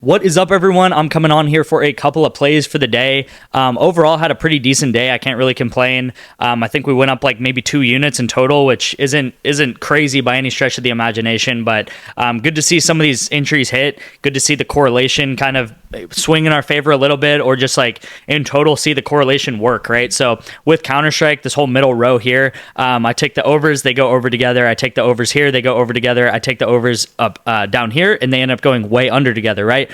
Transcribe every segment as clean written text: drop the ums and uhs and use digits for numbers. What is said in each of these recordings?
What is up, everyone? I'm coming on here for a couple of plays for the day. Overall, had a pretty decent day. I can't really complain. I think we went up like maybe 2 units in total, which isn't crazy by any stretch of the imagination. But good to see some of these entries hit. Good to see the correlation kind of swing in our favor a little bit, or just like in total see the correlation work, right? So with Counter-Strike, this whole middle row here, I take the overs, they go over together. I take the overs here, they go over together. I take the overs up down here, and they end up going way under together, right?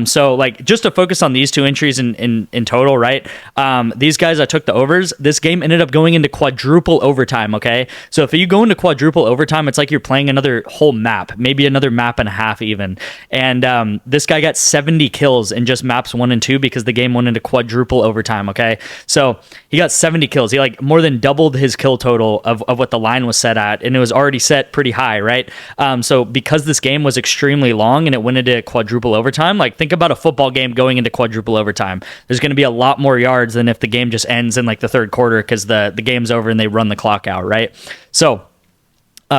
So like just to focus on these 2 entries in total, right? These guys, I took the overs. This game ended up going into quadruple overtime, okay? So if you go into quadruple overtime, it's like you're playing another whole map, maybe another map and a half even. And this guy got 70 kills in just maps 1 and 2 because the game went into quadruple overtime, okay? So he got 70 kills. He like more than doubled his kill total of what the line was set at, and it was already set pretty high, right? So because this game was extremely long and it went into quadruple overtime, like think about a football game going into quadruple overtime. There's going to be a lot more yards than if the game just ends in like the 3rd quarter because the game's over and they run the clock out, right? So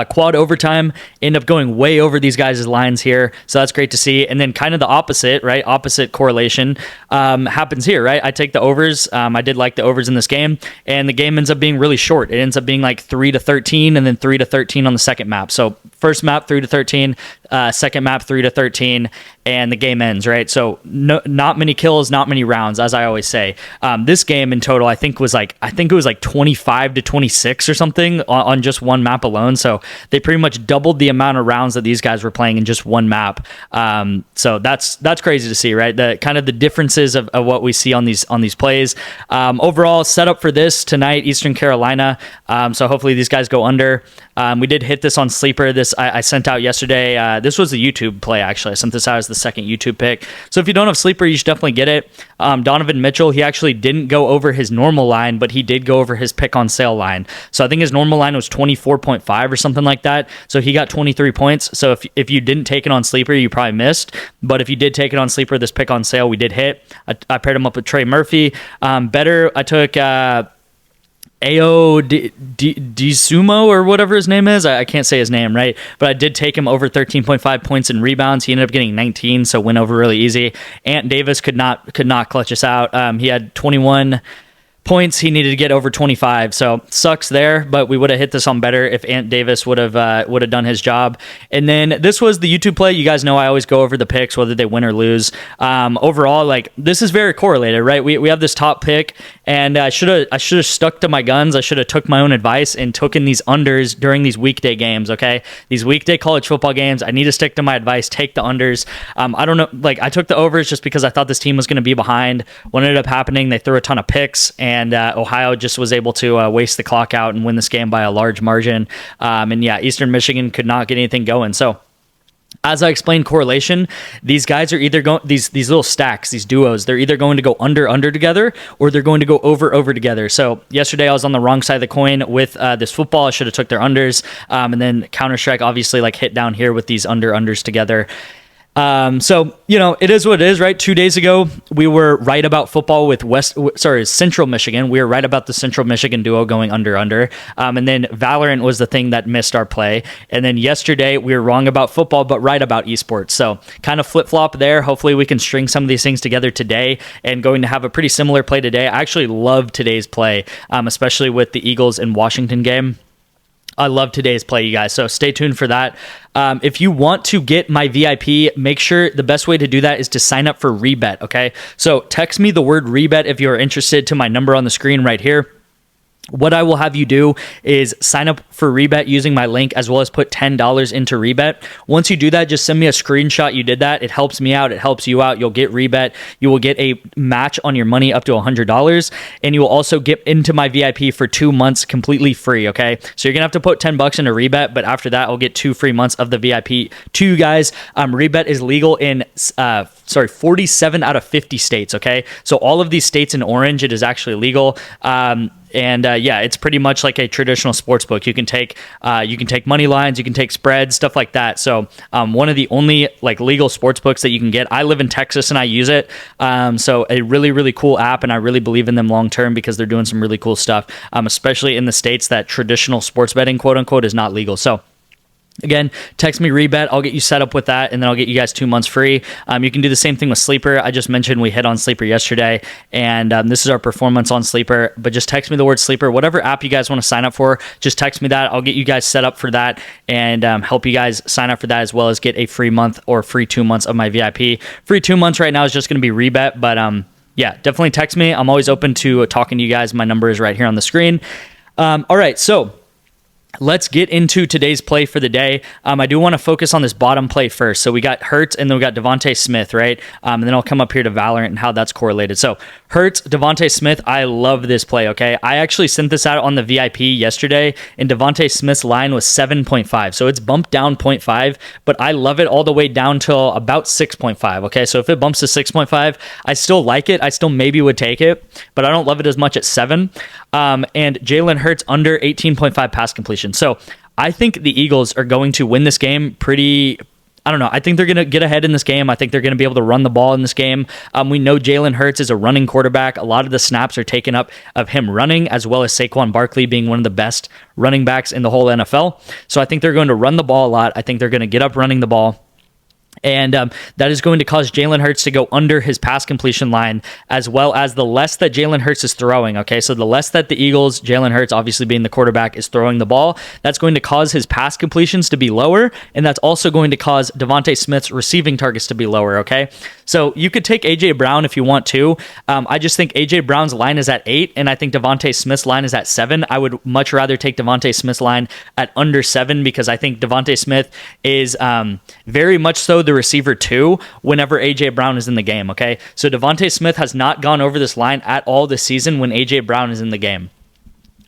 quad overtime, end up going way over these guys' lines here. So that's great to see. And then kind of the opposite, right? Opposite correlation happens here, right? I take the overs. I did like the overs in this game, and the game ends up being really short. It ends up being like 3-13 and then 3-13 on the second map. So first map 3-13, second map 3-13, and the game ends, right? So not many kills, not many rounds, as I always say. This game in total, I think it was like 25-26 or something on just one map alone. So they pretty much doubled the amount of rounds that these guys were playing in just one map. So that's crazy to see, right? The kind of the differences of what we see on these plays. Overall, setup for this tonight, Eastern Carolina. So hopefully these guys go under. We did hit this on Sleeper. This I sent out yesterday. This was the YouTube play, actually. I sent this out as the second YouTube pick. So if you don't have Sleeper, you should definitely get it. Donovan Mitchell, he actually didn't go over his normal line, but he did go over his pick on sale line. So I think his normal line was 24.5 or something like that. So he got 23 points. So if you didn't take it on Sleeper, you probably missed. But if you did take it on Sleeper, this pick on sale, we did hit. I paired him up with Trey Murphy. Betr, I took Ao Disumo or whatever his name is. I can't say his name, right? But I did take him over 13.5 points in rebounds. He ended up getting 19, so went over really easy. Ant Davis could not clutch us out. He had 21 points. He needed to get over 25, so sucks there, but we would have hit this on better if Ant Davis would have done his job. And then this was the YouTube play. You guys know I always go over the picks, whether they win or lose. Overall, like this is very correlated, right? We have this top pick, and I should have stuck to my guns. I should have took my own advice and took in these unders during these weekday games. Okay, these weekday college football games, I need to stick to my advice. Take the unders. I don't know, like I took the overs just because I thought this team was going to be behind. What ended up happening? They threw a ton of picks, and Ohio just was able to waste the clock out and win this game by a large margin. And yeah, Eastern Michigan could not get anything going. So as I explained correlation, these guys are either going, these little stacks, these duos, they're either going to go under together, or they're going to go over together. So yesterday I was on the wrong side of the coin with this football. I should have took their unders. And then Counter-Strike obviously like hit down here with these unders together. So, you know, it is what it is, right? 2 days ago, we were right about football with Central Michigan. We were right about the Central Michigan duo going under. And then Valorant was the thing that missed our play. And then yesterday, we were wrong about football, but right about eSports. So kind of flip-flop there. Hopefully we can string some of these things together today, and going to have a pretty similar play today. I actually love today's play, especially with the Eagles and Washington game. I love today's play, you guys, so stay tuned for that. If you want to get my VIP, make sure the best way to do that is to sign up for Rebet, okay? So text me the word Rebet if you're interested to my number on the screen right here. What I will have you do is sign up for Rebet using my link, as well as put $10 into Rebet. Once you do that, just send me a screenshot you did that. It helps me out. It helps you out. You'll get Rebet. You will get a match on your money up to $100, and you will also get into my VIP for 2 months completely free, okay? So you're going to have to put $10 into Rebet, but after that, I'll get 2 free months of the VIP to you guys. Rebet is legal in 47 out of 50 states, okay? So all of these states in orange, it is actually legal. Yeah, it's pretty much like a traditional sports book. You can take money lines, you can take spreads, stuff like that. So one of the only like legal sports books that you can get. I live in Texas and I use it. So a really, really cool app, and I really believe in them long term because they're doing some really cool stuff, especially in the states that traditional sports betting, quote unquote, is not legal. So Again, text me rebet. I'll get you set up with that, and then I'll get you guys 2 months free. You can do the same thing with Sleeper. I just mentioned we hit on Sleeper yesterday, and this is our performance on Sleeper. But just text me the word Sleeper. Whatever app you guys want to sign up for, just text me that. I'll get you guys set up for that and help you guys sign up for that, as well as get a free month or free 2 months of my VIP. Free 2 months right now is just going to be rebet, but yeah, definitely text me. I'm always open to talking to you guys. My number is right here on the screen. All right, so let's get into today's play for the day. I do want to focus on this bottom play first. So we got Hurts and then we got Devontae Smith, right? And then I'll come up here to Valorant and how that's correlated. So Hurts, Devontae Smith, I love this play, okay? I actually sent this out on the VIP yesterday, and Devontae Smith's line was 7.5. So it's bumped down 0.5, but I love it all the way down till about 6.5, okay? So if it bumps to 6.5, I still like it. I still maybe would take it, but I don't love it as much at 7. And Jalen Hurts under 18.5 pass completion. So I think the Eagles are going to win this game pretty. I don't know. I think they're going to get ahead in this game. I think they're going to be able to run the ball in this game. We know Jalen Hurts is a running quarterback. A lot of the snaps are taken up of him running, as well as Saquon Barkley being one of the best running backs in the whole NFL. So I think they're going to run the ball a lot. I think they're going to get up running the ball. And that is going to cause Jalen Hurts to go under his pass completion line, as well as the less that Jalen Hurts is throwing. Okay, so the less that the Eagles, Jalen Hurts obviously being the quarterback, is throwing the ball, that's going to cause his pass completions to be lower, and that's also going to cause Devontae Smith's receiving targets to be lower. Okay, so you could take AJ Brown if you want to. I just think AJ Brown's line is at 8, and I think Devontae Smith's line is at 7. I would much rather take Devontae Smith's line at under 7, because I think Devontae Smith is very much so the receiver 2 whenever AJ Brown is in the game, okay? So Devontae Smith has not gone over this line at all this season when AJ Brown is in the game.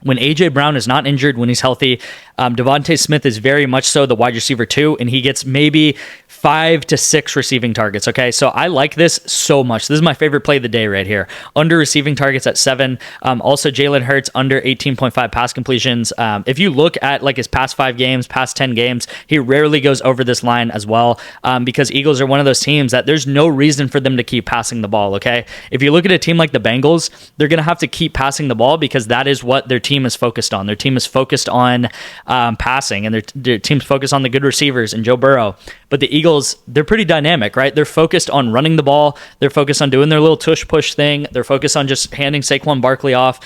When AJ Brown is not injured, when he's healthy, Devontae Smith is very much so the wide receiver 2, and he gets maybe 5 to 6 receiving targets, okay? So I like this so much. This is my favorite play of the day right here. Under receiving targets at 7. Also, Jalen Hurts under 18.5 pass completions. If you look at like his past 5 games, past 10 games, he rarely goes over this line as well, because Eagles are one of those teams that there's no reason for them to keep passing the ball, okay? If you look at a team like the Bengals, they're going to have to keep passing the ball because that is what their team is focused on. Their team is focused on passing, and their team's focused on the good receivers and Joe Burrow. But the Eagles, they're pretty dynamic, right? They're focused on running the ball. They're focused on doing their little tush push thing. They're focused on just handing Saquon Barkley off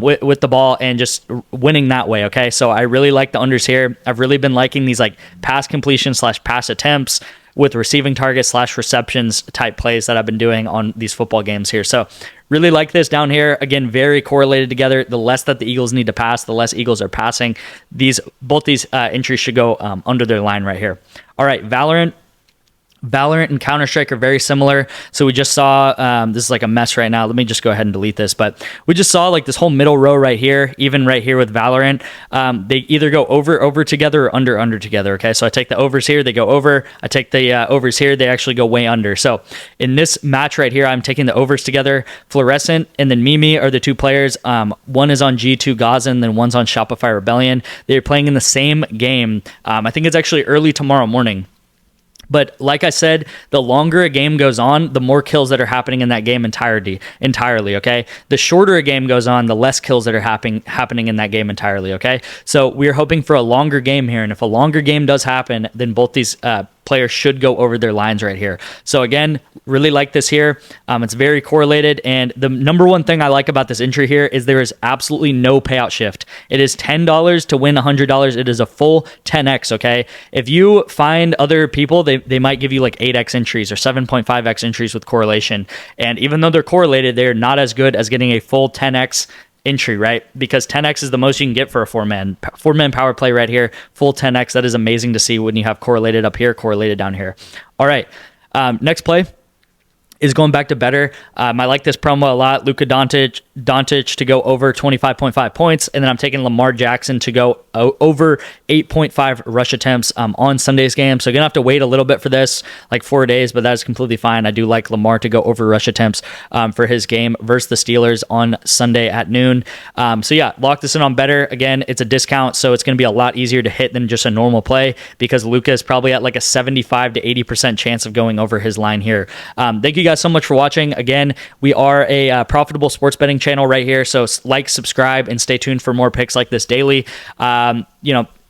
with the ball and just winning that way, okay? So I really like the unders here. I've really been liking these like pass completion / pass attempts with receiving targets / receptions type plays that I've been doing on these football games here. So really like this down here. Again, very correlated together. The less that the Eagles need to pass, the less Eagles are passing. Both these entries should go under their line right here. All right, Valorant and Counter-Strike are very similar. So we just saw, this is like a mess right now. Let me just go ahead and delete this. But we just saw like this whole middle row right here, even right here with Valorant. They either go over together or under together. Okay, so I take the overs here, they go over. I take the overs here, they actually go way under. So in this match right here, I'm taking the overs together. Fluorescent and then Mimi are the 2 players. One is on G2 Gaza, and then one's on Shopify Rebellion. They're playing in the same game. I think it's actually early tomorrow morning. But like I said, the longer a game goes on, the more kills that are happening in that game entirely, okay? The shorter a game goes on, the less kills that are happening in that game entirely, okay? So we're hoping for a longer game here, and if a longer game does happen, then both these players should go over their lines right here. So again, really like this here. It's very correlated, and the number one thing I like about this entry here is there is absolutely no payout shift. It is $10 to win $100. It is a full 10x, okay? If you find other people, they might give you like 8x entries or 7.5x entries with correlation, and even though they're correlated, they're not as good as getting a full 10x entry, right? Because 10x is the most you can get for a four-man power play right here. Full 10x. That is amazing to see when you have correlated up here, correlated down here. All right. Next play is going back to Betr. I like this promo a lot. Luka Doncic to go over 25.5 points, and then I'm taking Lamar Jackson to go over 8.5 rush attempts on Sunday's game. So you're going to have to wait a little bit for this, like 4 days, but that is completely fine. I do like Lamar to go over rush attempts for his game versus the Steelers on Sunday at noon. So yeah, lock this in on Betr. Again, it's a discount, so it's going to be a lot easier to hit than just a normal play because Luka is probably at like a 75 to 80% chance of going over his line here. Thank you guys so much for watching. Again, we are a profitable sports betting channel right here, so like, subscribe, and stay tuned for more picks like this daily.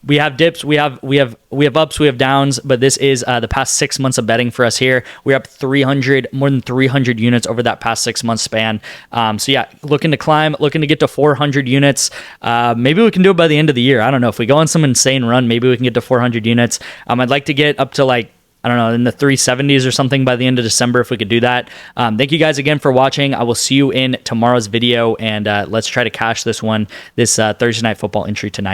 we have dips, we have ups, we have downs, but this is the past 6 months of betting for us here. We're up more than 300 units over that past 6 month span. So yeah, looking to climb, looking to get to 400 units. Maybe we can do it by the end of the year. I don't know, if we go on some insane run, maybe we can get to 400 units. I'd like to get up to like, I don't know, in the 370s or something by the end of December, if we could do that. Thank you guys again for watching. I will see you in tomorrow's video, and let's try to cash this Thursday Night Football entry tonight.